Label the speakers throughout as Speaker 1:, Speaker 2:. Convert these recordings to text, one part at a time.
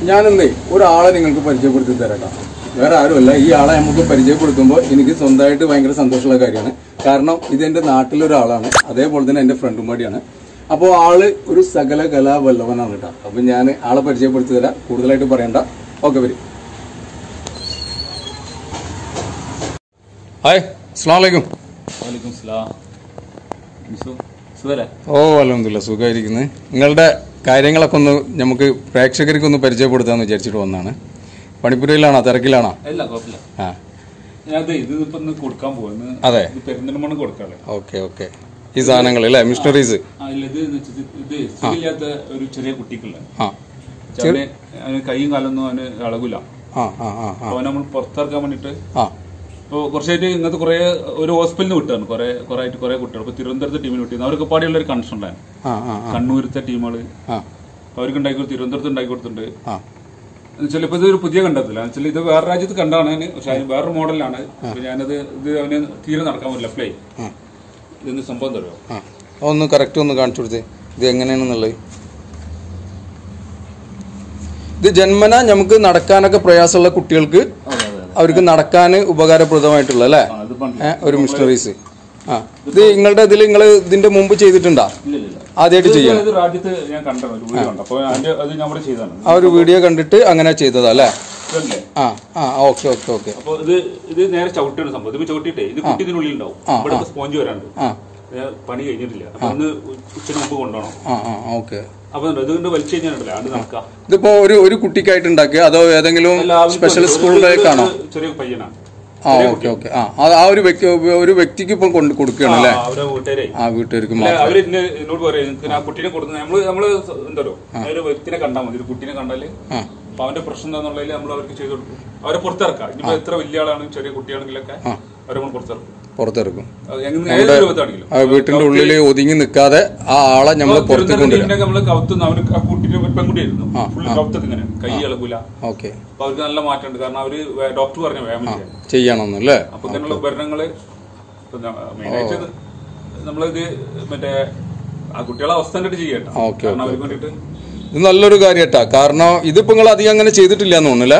Speaker 1: ഞാനെന്നേ ഒരാളെ നിങ്ങൾക്ക് പരിചയപ്പെടുത്തി തരാം. വേറെ ആരുമല്ല, ഈ ആളെ നമുക്ക് പരിചയപ്പെടുത്തുമ്പോൾ എനിക്ക് സ്വന്തമായിട്ട് ഭയങ്കര സന്തോഷമുള്ള കാര്യമാണ്. കാരണം ഇതെന്റെ നാട്ടിലൊരാളാണ്, അതേപോലെ തന്നെ എന്റെ ഫ്രണ്ടും കൂടിയാണ്. അപ്പോൾ ആള് ഒരു സകല കലാവല്ലവനാണ് കേട്ടോ. അപ്പൊ ഞാൻ ആളെ പരിചയപ്പെടുത്തി തരാം, കൂടുതലായിട്ട് പറയണ്ട. ഓക്കെ, വരും. ഹായ്, അസ്സലാമു അലൈക്കും. ഓ, അൽഹംദുലില്ലാ, സുഖമായിരിക്കുന്നത്. നിങ്ങളുടെ കാര്യങ്ങളൊക്കെ ഒന്ന് നമുക്ക് പ്രേക്ഷകർക്കൊന്ന് പരിചയപ്പെടുത്താന്ന് വിചാരിച്ചിട്ട് വന്നാണ്. പണിപ്പുരയിലാണോ, തിരക്കിലാണോ? അതെ, ഓക്കെ ഓക്കെ. ഈ സാധനങ്ങൾ അല്ലേ, മിഷണറീസ്.
Speaker 2: കൈയും കാലൊന്നും അവന് ഇളകില്ല. നമ്മൾ പുറത്തിറക്കാൻ വേണ്ടിട്ട് ഇപ്പോൾ കുറച്ചായിട്ട് ഇങ്ങനത്തെ കുറെ ഒരു ഹോസ്പിറ്റലിൽ നിന്ന് വിട്ടാണ് കുറെ കുട്ടികൾ. ഇപ്പൊ തിരുവനന്തപുരത്തെ ടീമിന് വിട്ടിരുന്നു. അവർക്ക് പാടിയുള്ള ഒരു കണക്ഷൻ ഉണ്ടായിരുന്നു. കണ്ണൂരത്തെ ടീമുകള് അവർക്ക് ഉണ്ടാക്കി കൊടുത്തു, തിരുവനന്തപുരത്ത് ഉണ്ടാക്കി കൊടുത്തിട്ടുണ്ട്. എന്നുവെച്ചാൽ ഇപ്പൊ ഇതൊരു പുതിയ കണ്ടെത്തില്ല. എന്നുവെച്ചാൽ ഇത് വേറെ രാജ്യത്ത് കണ്ടാണ്, പക്ഷെ അതിന് വേറൊരു മോഡലാണ്. ഞാനത് ഇത് അവന് തീരെ നടക്കാൻ പറ്റില്ല. പ്ലേ ഇതൊന്ന് സംഭവം തരുമോ?
Speaker 1: ഒന്ന് കറക്റ്റ് ഒന്ന് കാണിച്ചു കൊടുത്തേ, ഇത് എങ്ങനെയാണെന്നുള്ളത്. ഇത് ജന്മന നമുക്ക് നടക്കാനൊക്കെ പ്രയാസമുള്ള കുട്ടികൾക്ക് അവർക്ക് നടക്കാൻ ഉപകാരപ്രദമായിട്ടുള്ള അല്ലേ ഒരു മിഷണറീസ്. ഇത് നിങ്ങളുടെ ഇതിൽ നിങ്ങൾ ഇതിന്റെ മുമ്പ് ചെയ്തിട്ടുണ്ടോ? ആദ്യമായിട്ട് ചെയ്യണം. ആ ഒരു വീഡിയോ കണ്ടിട്ട് അങ്ങനെ ചെയ്തതാ അല്ലേ? Okay okay okay.
Speaker 2: ഇത് നേരെ ചവിട്ടാണ് സംഭവം. ഇത് ചവിട്ടിട്ടേ ഇത് കുട്ടിനുള്ളിൽ ഉണ്ടാവും. ഇവിടെ സ്പോഞ്ച് വരാണ്ട് പണി കഴിഞ്ഞിട്ടില്ല. അപ്പൊ ഒന്ന് ഉച്ചന് മുമ്പ് കൊണ്ടുപോകണം.
Speaker 1: ഓക്കെ.
Speaker 2: ഇതിപ്പോ
Speaker 1: ഒരു കുട്ടിക്കായിട്ട് ഉണ്ടാക്കിയ അതോ ഏതെങ്കിലും സ്പെഷ്യൽ സ്കൂളിലേക്കാണോ?
Speaker 2: ചെറിയ പയ്യനാണ്.
Speaker 1: Okay okay. ആ ഒരു വ്യക്തിക്ക് ഇപ്പം കൊണ്ട് കൊടുക്കുകയാണല്ലേ? ആ വീട്ടുകാർക്ക്
Speaker 2: എന്നോട് പറയും ആ കുട്ടീനെ കൊടുക്കുന്ന നമ്മള് എന്തോ ഒരു വ്യക്തിനെ കണ്ടാൽ മതി. ഒരു കുട്ടീനെ കണ്ടാല് അപ്പൊ അവന്റെ പ്രശ്നം എന്താന്നുള്ളതിൽ നമ്മൾ അവർക്ക് ചെയ്ത് കൊടുക്കും. അവരെ പുറത്തിറക്കാം. ഇനിയിപ്പോ എത്ര വലിയ ആളാണ് ചെറിയ കുട്ടിയാണെങ്കിലൊക്കെ അവരെ നമ്മൾ പുറത്തിറക്കും.
Speaker 1: വീട്ടിന്റെ ഉള്ളിൽ ഒതുങ്ങി നിൽക്കാതെ ആ ആളെ നമ്മൾ
Speaker 2: കൈ ഇളകൂല.
Speaker 1: ഓക്കെ.
Speaker 2: അപ്പൊ അവർക്ക് നല്ല മാറ്റമുണ്ട്. കാരണം അവര് ഡോക്ടർ പറഞ്ഞ വ്യായാമം
Speaker 1: ചെയ്യണമെന്നല്ലേ?
Speaker 2: അപ്പൊ ഇങ്ങനെയുള്ള ഉപകരണങ്ങള് മെയിനായിട്ട് നമ്മളിത് മറ്റേ ആ കുട്ടികളെ അവസ്ഥ കണ്ടിട്ട് ചെയ്യട്ടെ. കാരണം അവർക്ക് വേണ്ടിട്ട്
Speaker 1: ഇത് നല്ലൊരു കാര്യട്ടാ. കാരണം ഇതിപ്പോ നിങ്ങൾ അധികം അങ്ങനെ ചെയ്തിട്ടില്ല എന്ന് തോന്നുന്നില്ലേ?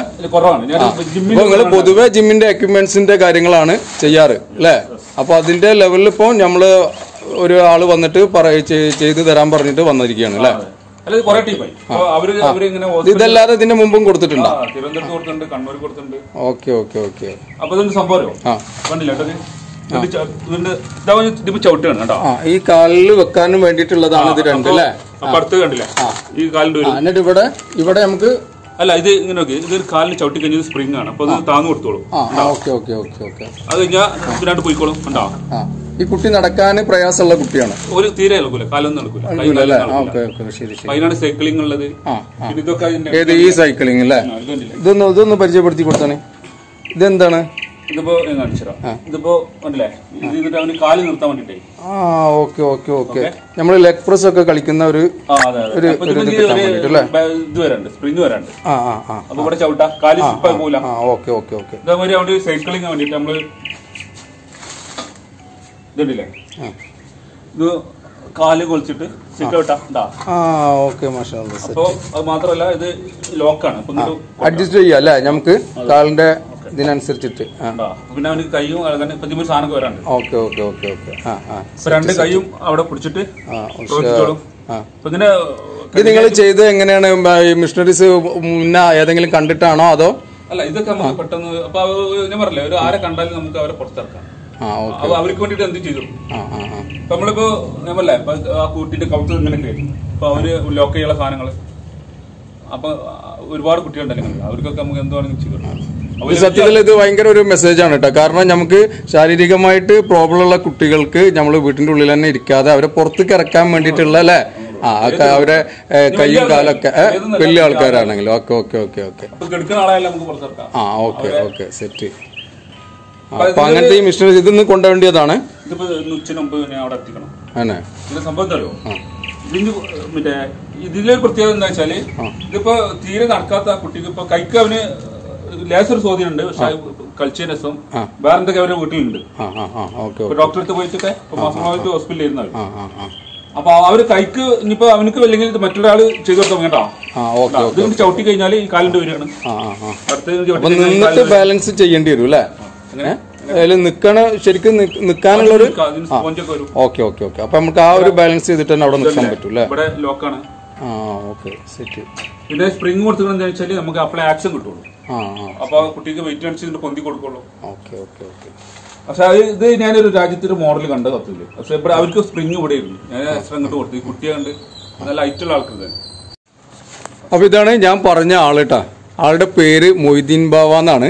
Speaker 1: നിങ്ങൾ പൊതുവെ ജിമ്മിന്റെ എക്യുപ്മെന്റ്സിന്റെ കാര്യങ്ങളാണ് ചെയ്യാറ് അല്ലേ? അപ്പൊ അതിന്റെ ലെവലിൽ ഇപ്പൊ നമ്മള് ഒരാള് വന്നിട്ട് ചെയ്തു തരാൻ പറഞ്ഞിട്ട് വന്നിരിക്കുകയാണ് അല്ലേ? ഇതല്ലാതെ ഇതിന്റെ മുമ്പും കൊടുത്തിട്ടുണ്ടോ?
Speaker 2: തിരുവനന്തപുരത്ത് കൊടുത്തിട്ടുണ്ട്, കണ്ണൂർ കൊടുത്തിട്ടുണ്ട്.
Speaker 1: Okay okay okay.
Speaker 2: അപ്പൊ ഇതൊന്നും സംഭവം കണ്ടില്ല. ചവിട്ടാണ് കേട്ടോ.
Speaker 1: ഈ കാലിൽ വെക്കാനും വേണ്ടിട്ടുള്ളതാണ് ഇത് രണ്ട് അല്ലേ?
Speaker 2: കണ്ടില്ല ഈ കാലിന്റെ.
Speaker 1: എന്നിട്ട് ഇവിടെ നമുക്ക്
Speaker 2: അല്ല ഇത് ഇങ്ങനെ നോക്കി, ഇത് കാലിന് ചവിട്ടി കഴിഞ്ഞത് സ്പ്രിംഗ് ആണ്. അപ്പൊ അത് താന്നു കൊടുത്തോളും. അത് കഴിഞ്ഞാൽ പോയിക്കോളും. കണ്ടോ,
Speaker 1: ഈ കുട്ടി നടക്കാൻ പ്രയാസമുള്ള കുട്ടിയാണ്.
Speaker 2: ഒരു തീരെ ഇളകൂല, കാലൊന്നും നടക്കൂല. അതിനാണ് സൈക്ലിംഗ് ഉള്ളത്.
Speaker 1: ഈ സൈക്ലിംഗ് അല്ലേ? ഇതൊന്ന് പരിചയപ്പെടുത്തി കൊടുത്താണ്. ഇതെന്താണ്?
Speaker 2: ഇതിപ്പോ ഇതിപ്പോ കണ്ടില്ലേ, ഇത് അവന് കാല് നിർത്താൻ വേണ്ടിട്ടേ.
Speaker 1: Okay okay okay. നമ്മള് ലെഗ് പ്രസ് ഒക്കെ കളിക്കുന്ന ഒരു
Speaker 2: ഇത് വരാണ്ട്, സ്പ്രിംഗ് വരാണ്ട്. അപ്പൊ ഇവിടെ ചവിട്ടാ, കാല് സ്ലിപ്പായി പോകില്ല.
Speaker 1: Okay okay okay.
Speaker 2: ഇതേമാതിരി അവിടെ സൈക്ലിംഗ് വേണ്ടിട്ട് നമ്മള് ഇതുണ്ടല്ലേ, ഇത് കാല് കൊളിച്ചിട്ട് അപ്പൊ അത് മാത്രല്ല ഇത് ലോക്കാണ്.
Speaker 1: അഡ്ജസ്റ്റ് ചെയ്യാം അല്ലേ നമുക്ക് കാലിന്റെ ഇതിനനുസരിച്ചിട്ട്.
Speaker 2: പിന്നെ അവന് കൈയും ഇപ്പൊ സാധനം വരാണ്ട്.
Speaker 1: Okay okay okay okay.
Speaker 2: രണ്ട് കൈയും അവിടെ പിടിച്ചിട്ട്
Speaker 1: ഇത് നിങ്ങൾ ചെയ്ത് എങ്ങനെയാണ്? മിഷണറീസ് മുന്നേ ഏതെങ്കിലും കണ്ടിട്ടാണോ അതോ?
Speaker 2: അല്ല, ഇതൊക്കെ നമുക്ക് പെട്ടെന്ന് അപ്പൊ ഞാൻ പറഞ്ഞില്ലേ, ഒരു ആരെ കണ്ടാലും നമുക്ക് അവരെ പുറത്തിറക്കാം. അവർക്ക് വേണ്ടിട്ട് എന്ത് ചെയ്തു. നമ്മളിപ്പോ ഞാൻ പറഞ്ഞേ, ഇപ്പൊ ആ കുട്ടിന്റെ കൗത്ത് ഇങ്ങനെയൊക്കെ അപ്പൊ അവര് ലോക്ക് ചെയ്യാനുള്ള സാധനങ്ങള്. അപ്പൊ ഒരുപാട് കുട്ടികളുണ്ടല്ലോ, അവർക്കൊക്കെ നമുക്ക് എന്തുവാണെങ്കിലും ചെയ്തു.
Speaker 1: സത്യത്തിൽ ഇത് ഭയങ്കര ഒരു മെസ്സേജ് ആണ് കേട്ടോ. കാരണം നമുക്ക് ശാരീരികമായിട്ട് പ്രോബ്ലം ഉള്ള കുട്ടികൾക്ക് നമ്മൾ വീട്ടിന്റെ ഉള്ളിൽ തന്നെ ഇരിക്കാതെ അവരെ പുറത്തേക്ക് ഇറക്കാൻ വേണ്ടിയിട്ടുള്ള അല്ലേ? അവരെ കൈയും കാലൊക്കെ വലിയ ആൾക്കാരാണെങ്കിലും okay okay okay okay. Okay okay set. അപ്പൊ അങ്ങനത്തെ ഈ മിഷനറി ഇതൊന്ന് കൊണ്ടുവേണ്ടിയതാണ്.
Speaker 2: മറ്റേ ഇതിലൊരു പ്രത്യേകത എന്താ വെച്ചാല്, ഇതിപ്പോ തീരെ നടക്കാത്ത കുട്ടിക്ക് ഇപ്പൊ കൈക്ക് അവന് ലേസർ സ്വാധീനമുണ്ട്. പക്ഷെ കളിച്ചതിന് രസം വേറെ എന്തൊക്കെ അവരുടെ വീട്ടിലുണ്ട്. ഡോക്ടറെ അടുത്ത് പോയിട്ടൊക്കെ മാസമായിട്ട് ഹോസ്പിറ്റലിൽ ഇരുന്നവർ. അപ്പൊ അവര് കൈക്ക് ഇനിയിപ്പോ അവനക്ക് അല്ലെങ്കിൽ മറ്റൊരാള് ചെയ്തു കൊടുത്താൽ വേണ്ട. ചവിട്ടി കഴിഞ്ഞാൽ ഈ കാലിന്റെ വരികയാണ്.
Speaker 1: നിന്നിട്ട് ബാലൻസ് ചെയ്യേണ്ടി വരും അല്ലേ? അതിൽ നിൽക്കണ ശരിക്കും നിൽക്കാനുള്ള ഒരു ഓക്കെ ഓക്കെ ഓക്കെ. അപ്പൊ നമുക്ക് ആ ഒരു ബാലൻസ് ചെയ്തിട്ട് തന്നെ അവിടെ നിൽക്കാൻ പറ്റും അല്ലേ?
Speaker 2: ഇവിടെ ലോക്കാണ്.
Speaker 1: Okay set.
Speaker 2: പിന്നെ സ്പ്രിംഗ് കൊടുത്തിട്ട് വെച്ചാൽ നമുക്ക് അപ്ലൈ ആക്ഷൻ കിട്ടുള്ളൂ. അപ്പൊ കുട്ടിക്ക് വെയിറ്റ് അനുസരിച്ച് പൊന്തി കൊടുക്കുള്ളൂ.
Speaker 1: Okay okay okay.
Speaker 2: പക്ഷെ ഇത് ഞാനൊരു രാജ്യത്തൊരു മോഡൽ കണ്ട കത്തില്ല. പക്ഷെ ഇവിടെ അവർക്ക് സ്പ്രിംഗ് ഇവിടെ ഇരുന്നു. ഞാൻ എക്സ്ട്രാ ഇങ്ങോട്ട് കൊടുത്തു. കുട്ടിയെ കണ്ട് നല്ല ഹൈറ്റുള്ള ആൾക്കാർ.
Speaker 1: അപ്പൊ ഇതാണ് ഞാൻ പറഞ്ഞ ആള് കേട്ടാ. ആളുടെ പേര് മൊയ്തീൻ ബാവ എന്നാണ്.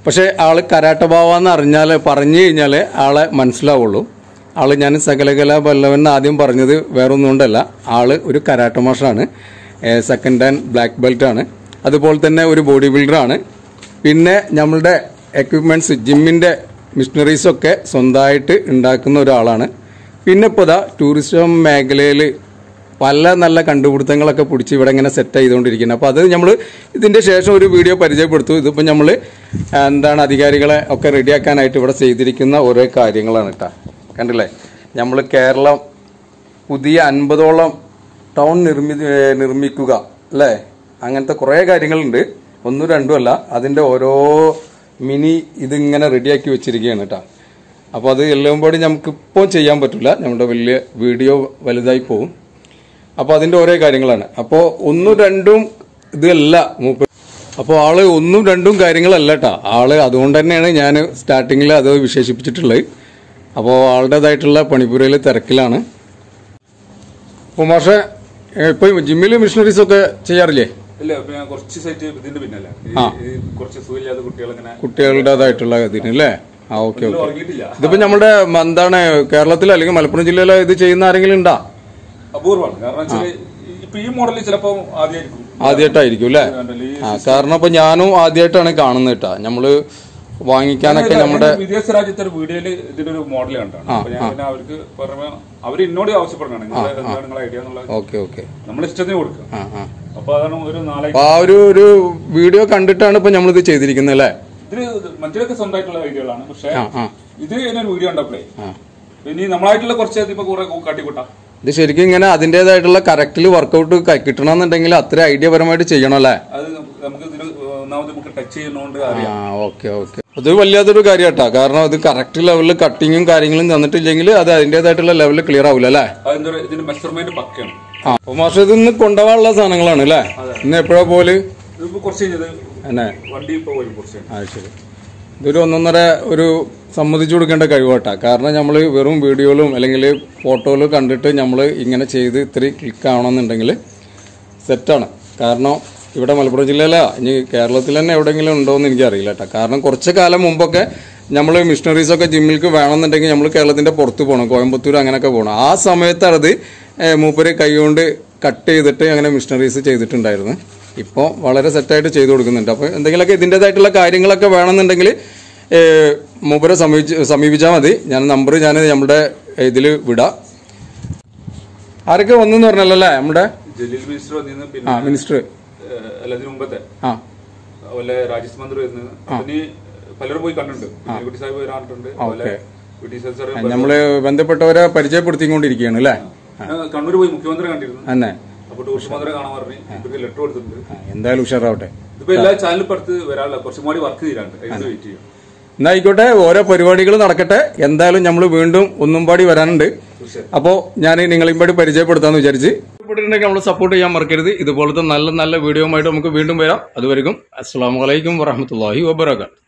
Speaker 1: പക്ഷെ ആള് കരാട്ട ബാവ എന്ന് പറഞ്ഞു കഴിഞ്ഞാല് ആളെ മനസ്സിലാവുള്ളൂ. ആള് ഞാൻ സകലകല പല്ലവൻ ആദ്യം പറഞ്ഞത് വേറൊന്നും കൊണ്ടല്ല. ആള് ഒരു കരാട്ട മാഷാണ്. സെക്കൻഡ് ഹാൻഡ് ബ്ലാക്ക് ബെൽറ്റ് ആണ്. അതുപോലെ തന്നെ ഒരു ബോഡി ബിൽഡറാണ്. പിന്നെ നമ്മളുടെ എക്വിപ്മെന്റ്സ് ജിമ്മിന്റെ മിഷനറീസൊക്കെ സ്വന്തമായിട്ട് ഉണ്ടാക്കുന്ന ഒരാളാണ്. പിന്നെ ഇപ്പോൾ ടൂറിസം മേഖലയിൽ പല നല്ല കണ്ടുപിടുത്തങ്ങളൊക്കെ പിടിച്ച് ഇവിടെ ഇങ്ങനെ സെറ്റ് ചെയ്തുകൊണ്ടിരിക്കുന്നത്. അപ്പോൾ അത് നമ്മൾ ഇതിൻ്റെ ശേഷം ഒരു വീഡിയോ പരിചയപ്പെടുത്തു. ഇതിപ്പോൾ നമ്മൾ അധികാരികളെ ഒക്കെ റെഡിയാക്കാനായിട്ട് ഇവിടെ ചെയ്തിരിക്കുന്ന ഓരോ കാര്യങ്ങളാണ് കേട്ടോ. കണ്ടില്ലേ? നമ്മൾ കേരളം പുതിയ 50ഓളം ടൗൺ നിർമ്മിക്കുക അല്ലേ? അങ്ങനത്തെ കുറേ കാര്യങ്ങളുണ്ട്. ഒന്നും രണ്ടും അല്ല. അതിൻ്റെ ഓരോ മിനി ഇതിങ്ങനെ റെഡിയാക്കി വെച്ചിരിക്കുകയാണ് കേട്ടോ. അപ്പോൾ അത് എല്ലാം കൂടി നമുക്കിപ്പോൾ ചെയ്യാൻ പറ്റില്ല. നമ്മുടെ വലിയ വീഡിയോ വലുതായി പോകും. അപ്പോൾ അതിൻ്റെ ഓരോ കാര്യങ്ങളാണ്. അപ്പോൾ ഒന്നും രണ്ടും ഇതല്ല മൂപ്പർ. അപ്പോൾ ആള് ഒന്നും രണ്ടും കാര്യങ്ങളല്ല കേട്ടോ. ആള് അതുകൊണ്ട് തന്നെയാണ് ഞാൻ സ്റ്റാർട്ടിങ്ങിൽ അത് വിശേഷിപ്പിച്ചിട്ടുള്ളത്. അപ്പോൾ ആളുടേതായിട്ടുള്ള പണിപ്പുരയിൽ തിരക്കിലാണ്. അപ്പോൾ മാഷെ ഇപ്പൊ ജിമ്മിൽ മിഷനറീസ് ഒക്കെ ചെയ്യാറില്ലേ? കുട്ടികളുടേതായിട്ടുള്ള ഇതിന് അല്ലേ? Okay okay. ഇതിപ്പോ നമ്മുടെ കേരളത്തിൽ അല്ലെങ്കിൽ മലപ്പുറം ജില്ലയിലെ ഇത് ചെയ്യുന്ന ആരെങ്കിലും ഉണ്ടാ?
Speaker 2: അപൂർവമാണ്. കാരണം ഈ മോഡലിൽ ചിലപ്പോൾ
Speaker 1: ആദ്യമായിട്ടായിരിക്കും അല്ലേ? കാരണം ഇപ്പൊ ഞാനും ആദ്യമായിട്ടാണ് കാണുന്നത് കേട്ടാ. നമ്മള് വാങ്ങിക്കാനൊക്കെ നമ്മുടെ
Speaker 2: വിദേശ രാജ്യത്തെ ഒരു വീഡിയോയില് ഇതിന്റെ ഒരു മോഡൽ കണ്ടാണ്. അവർക്ക് അവർ എന്നോട് ആവശ്യപ്പെടുന്നതാണ് നിങ്ങളുടെ ഐഡിയ എന്നുള്ളത്.
Speaker 1: Okay okay.
Speaker 2: നമ്മൾ ഇഷ്ടത്തിന് കൊടുക്കുക. അപ്പൊ അതാണ്
Speaker 1: ഒരു വീഡിയോ കണ്ടിട്ടാണ് ഇപ്പൊ നമ്മളിത് ചെയ്തിരിക്കുന്നത് അല്ലേ?
Speaker 2: ഇതിന് മറ്റൊക്കെ സ്വന്തമായിട്ടുള്ള ഐഡിയകളാണ്. പക്ഷെ ഇത് ഒരു വീഡിയോ ഉണ്ടപ്പോഴേ ഇനി നമ്മളായിട്ടുള്ള കുറച്ച് കുറെ കാട്ടിക്കൂട്ടാം.
Speaker 1: ഇത് ശരിക്കും ഇങ്ങനെ അതിന്റേതായിട്ടുള്ള കറക്റ്റില് വർക്കൗട്ട് കിട്ടണമെന്നുണ്ടെങ്കിൽ അത്ര ഐഡിയപരമായിട്ട് ചെയ്യണം അല്ലേ? Okay okay. അത് വല്ലാത്തൊരു കാര്യം കേട്ടാ. കാരണം അത് കറക്റ്റ് ലെവലിൽ കട്ടിങ്ങും കാര്യങ്ങളും തന്നിട്ടില്ലെങ്കിൽ അത് അതിന്റേതായിട്ടുള്ള ലെവലിൽ ക്ലിയർ ആവില്ല അല്ലേ? അപ്പൊ മാഷെ ഇതിന്ന് കൊണ്ടുപോകാനുള്ള സാധനങ്ങളാണ് അല്ലേ? ഇന്ന് എപ്പോഴാ പോലെ ശരി. ഇതൊരു ഒന്നൊന്നര ഒരു സമ്മതിച്ചു കൊടുക്കേണ്ട കഴിവട്ടാ. കാരണം നമ്മൾ വെറും വീഡിയോയിലും അല്ലെങ്കിൽ ഫോട്ടോയിലും കണ്ടിട്ട് നമ്മൾ ഇങ്ങനെ ചെയ്ത് ഇത്രയും ക്ലിക്ക് ആവണമെന്നുണ്ടെങ്കിൽ സെറ്റാണ്. കാരണം ഇവിടെ മലപ്പുറം ജില്ലയില ഇനി കേരളത്തിൽ തന്നെ എവിടെയെങ്കിലും ഉണ്ടോ എന്ന് എനിക്കറിയില്ല കേട്ടോ. കാരണം കുറച്ച് കാലം മുമ്പൊക്കെ നമ്മൾ മിഷനറീസൊക്കെ ജിമ്മിലേക്ക് വേണമെന്നുണ്ടെങ്കിൽ നമ്മൾ കേരളത്തിന്റെ പുറത്ത് പോകണം, കോയമ്പത്തൂർ അങ്ങനെയൊക്കെ പോകണം. ആ സമയത്താണ് അത് മൂപ്പര് കൈകൊണ്ട് കട്ട് ചെയ്തിട്ട് അങ്ങനെ മിഷനറീസ് ചെയ്തിട്ടുണ്ടായിരുന്നു. ഇപ്പോൾ വളരെ സെറ്റായിട്ട് ചെയ്തു കൊടുക്കുന്നുണ്ട്. അപ്പോൾ എന്തെങ്കിലുമൊക്കെ ഇതിൻ്റെതായിട്ടുള്ള കാര്യങ്ങളൊക്കെ വേണമെന്നുണ്ടെങ്കിൽ മൂപ്പരെ സമീപിച്ചാൽ മതി. നമ്പർ ഞാൻ നമ്മുടെ ഇതിൽ വിടാം. ആരൊക്കെ വന്നെന്ന് പറഞ്ഞല്ലോ അല്ലേ? നമ്മുടെ മിനിസ്റ്റർ
Speaker 2: പലരും പോയി കണ്ടിട്ടുണ്ട്.
Speaker 1: നമ്മള് ബന്ധപ്പെട്ടവരെ പരിചയപ്പെടുത്തിക്കൊണ്ടിരിക്കുകയാണ് അല്ലേ?
Speaker 2: കണ്ണൂർ പോയി മുഖ്യമന്ത്രി കണ്ടിരുന്നു.
Speaker 1: തന്നെ
Speaker 2: അപ്പൊ ടൂറിസ്റ്റ് മന്ത്രി കാണാൻ പറഞ്ഞു. ഇവർക്ക് ലെറ്റർ കൊടുത്തിട്ടുണ്ട്.
Speaker 1: എന്തായാലും ഉഷാറാവട്ടെ.
Speaker 2: ഇതിപ്പോ എല്ലാ ചാനലും പുറത്ത് വരാനുള്ള കുറച്ചും കൂടി വർക്ക് ചെയ്തിട്ടുണ്ട്. വെയിറ്റ് ചെയ്യും.
Speaker 1: എന്നായിക്കോട്ടെ, ഓരോ പരിപാടികൾ നടക്കട്ടെ. എന്തായാലും നമ്മൾ വീണ്ടും ഒന്നും പാടി വരാനുണ്ട്. അപ്പോൾ ഞാൻ നിങ്ങളെയും പാടി പരിചയപ്പെടുത്താന്ന് വിചാരിച്ച് നമ്മൾ സപ്പോർട്ട് ചെയ്യാൻ മറക്കരുത്. ഇതുപോലത്തെ നല്ല നല്ല വീഡിയോ ആയിട്ട് നമുക്ക് വീണ്ടും വരാം. അതുവരെയും അസ്സലാമു അലൈക്കും വറഹ്മത്തുള്ളാഹി വബറകാതുഹു.